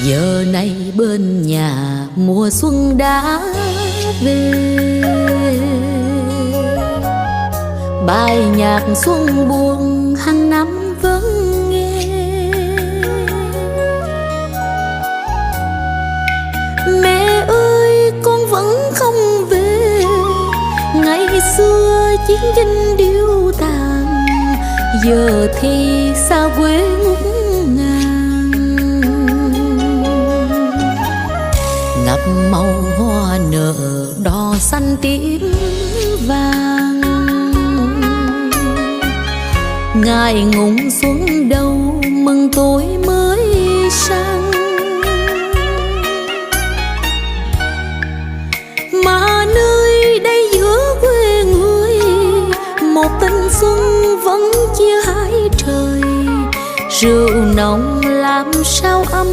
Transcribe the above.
Giờ này bên nhà mùa xuân đã về, bài nhạc xuân buồn hàng năm vẫn nghe. Mẹ ơi con vẫn không về, ngày xưa chiến tranh điêu tàn, giờ thì xa quê ngút ngàn. Ngập màu hoa nở đỏ xanh tím vàng, ngài ngụng xuống đâu mừng tuổi mới sang. Mà nơi đây giữa quê người, một tình xuân vẫn chia hai trời. Rượu nồng làm sao ấm